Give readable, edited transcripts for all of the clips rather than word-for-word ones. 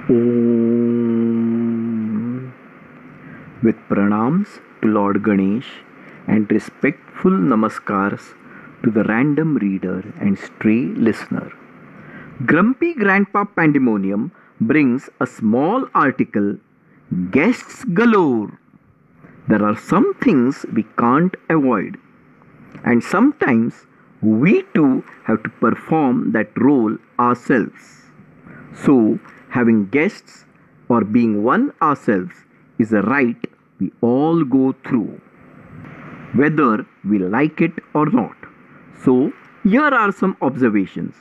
Om. With pranams to Lord Ganesh and respectful namaskars to the random reader and stray listener. Grumpy Grandpa Pandemonium brings a small article, Guests Galore. There are some things we can't avoid, and sometimes we too have to perform that role ourselves. So, having guests or being one ourselves is a rite we all go through, whether we like it or not. So, here are some observations.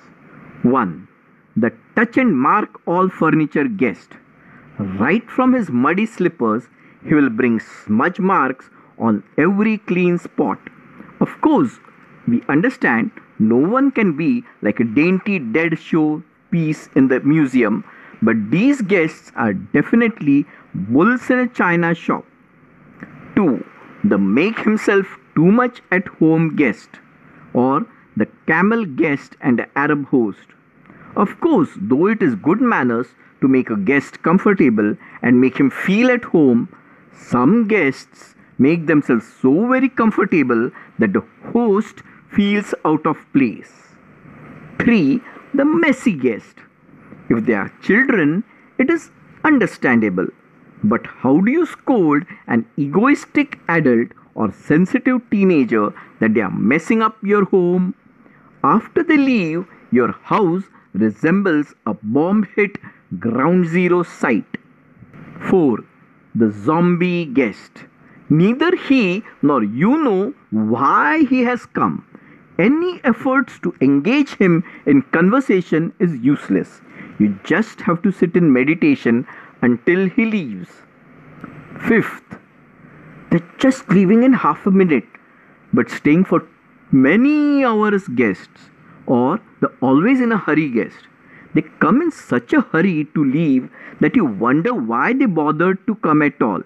1. The touch and mark all furniture guest. Right from his muddy slippers, he will bring smudge marks on every clean spot. Of course, we understand no one can be like a dainty dead show piece in the museum, but these guests are definitely bulls in a china shop. 2. The make himself too much at home guest, or the camel guest and the Arab host. Of course, though it is good manners to make a guest comfortable and make him feel at home, some guests make themselves so very comfortable that the host feels out of place. 3. The messy guest. If they are children, it is understandable. But how do you scold an egoistic adult or sensitive teenager that they are messing up your home? After they leave, your house resembles a bomb hit ground zero site. 4. The zombie guest. Neither he nor you know why he has come. Any efforts to engage him in conversation is useless. You just have to sit in meditation until he leaves. 5th, they're just leaving in half a minute, but staying for many hours guests, or the always in a hurry guest. They come in such a hurry to leave that you wonder why they bothered to come at all.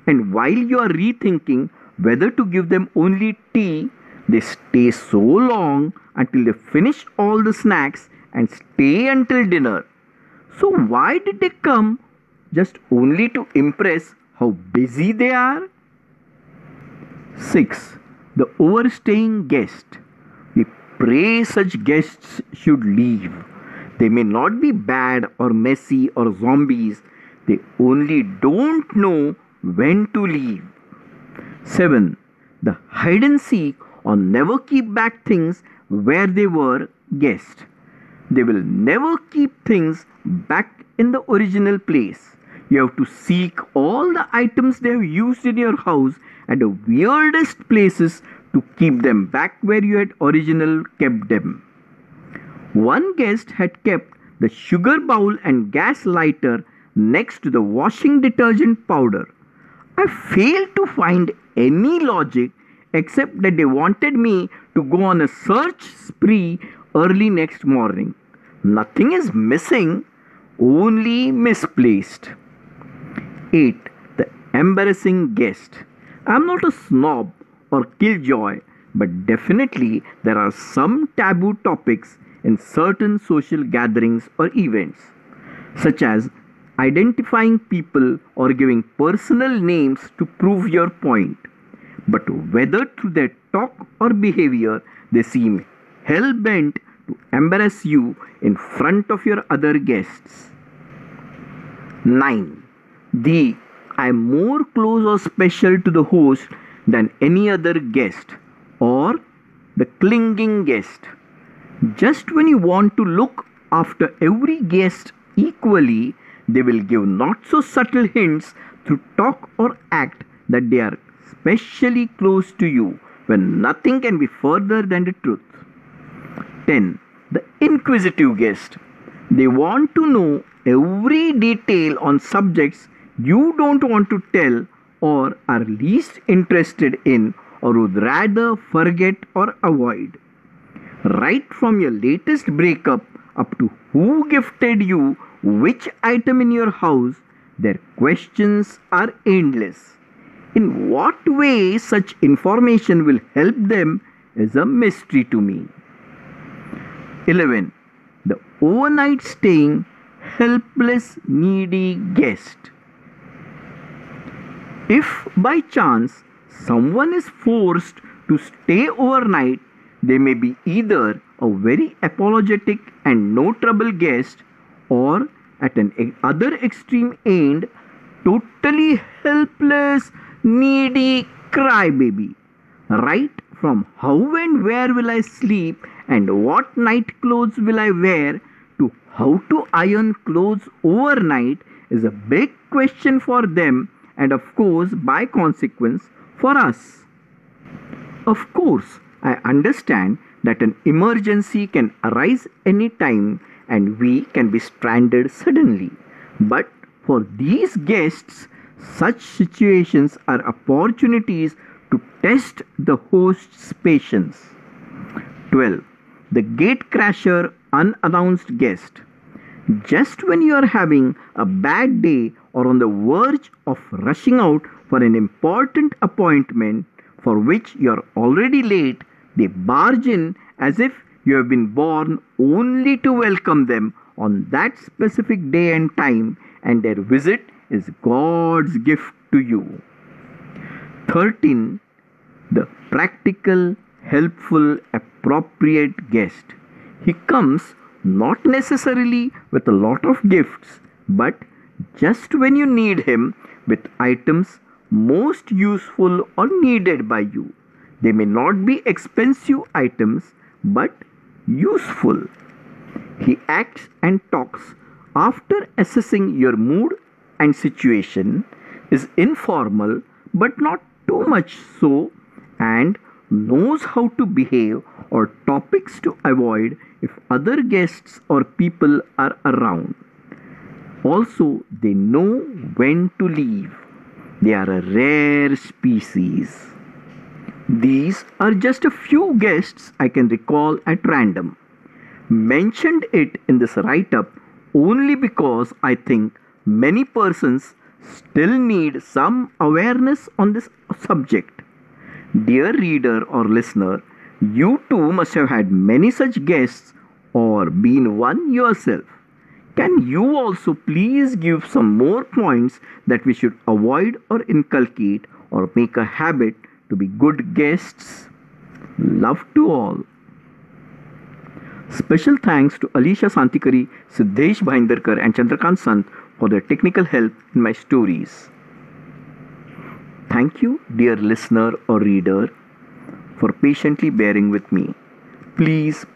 And while you are rethinking whether to give them only tea, they stay so long until they finish all the snacks and stay until dinner. So why did they come? Just only to impress how busy they are? 6. The overstaying guest. We pray such guests should leave. They may not be bad or messy or zombies. They only don't know when to leave. 7. The hide and seek or never keep back things where they were guest. They will never keep things back in the original place. You have to seek all the items they have used in your house at the weirdest places to keep them back where you had originally kept them. One guest had kept the sugar bowl and gas lighter next to the washing detergent powder. I failed to find any logic except that they wanted me to go on a search spree early next morning. Nothing is missing, only misplaced. 8. The embarrassing guest. I am not a snob or killjoy, but definitely there are some taboo topics in certain social gatherings or events, such as identifying people or giving personal names to prove your point. But whether through their talk or behavior, they seem hell bent to embarrass you in front of your other guests. 9. The I am more close or special to the host than any other guest, or the clinging guest. Just when you want to look after every guest equally, they will give not so subtle hints through talk or act that they are specially close to you when nothing can be further than the truth. 10. The inquisitive guest. They want to know every detail on subjects you don't want to tell or are least interested in or would rather forget or avoid. Right from your latest breakup up to who gifted you which item in your house, their questions are endless. In what way such information will help them is a mystery to me. 11. The overnight staying helpless, needy guest. If by chance someone is forced to stay overnight, they may be either a very apologetic and no trouble guest, or at an other extreme end, totally helpless, needy crybaby. Right from how and where will I sleep and what night clothes will I wear to how to iron clothes overnight is a big question for them, and of course, by consequence, for us. Of course, I understand that an emergency can arise anytime and we can be stranded suddenly. But for these guests, such situations are opportunities to test the host's patience. 12. The gatecrasher unannounced guest. Just when you are having a bad day or on the verge of rushing out for an important appointment for which you are already late, they barge in as if you have been born only to welcome them on that specific day and time, and their visit is God's gift to you. 13. The practical, helpful, appropriate guest. He comes not necessarily with a lot of gifts, but just when you need him with items most useful or needed by you. They may not be expensive items, but useful. He acts and talks after assessing your mood and situation, is informal but not too much so, and knows how to behave or topics to avoid if other guests or people are around. Also, they know when to leave. They are a rare species. These are just a few guests I can recall at random. Mentioned it in this write up only because I think many persons still need some awareness on this subject. Dear reader or listener, you too must have had many such guests or been one yourself. Can you also please give some more points that we should avoid or inculcate or make a habit to be good guests? Love to all. Special thanks to Alisha Santikari, Siddhesh Bhaindarkar and Chandrakant Sant for their technical help in my stories. Thank you, dear listener or reader, for patiently bearing with me. Please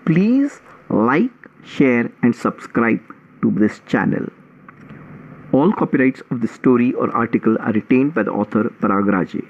like, share and subscribe to this channel. All copyrights of this story or article are retained by the author Parag Raje.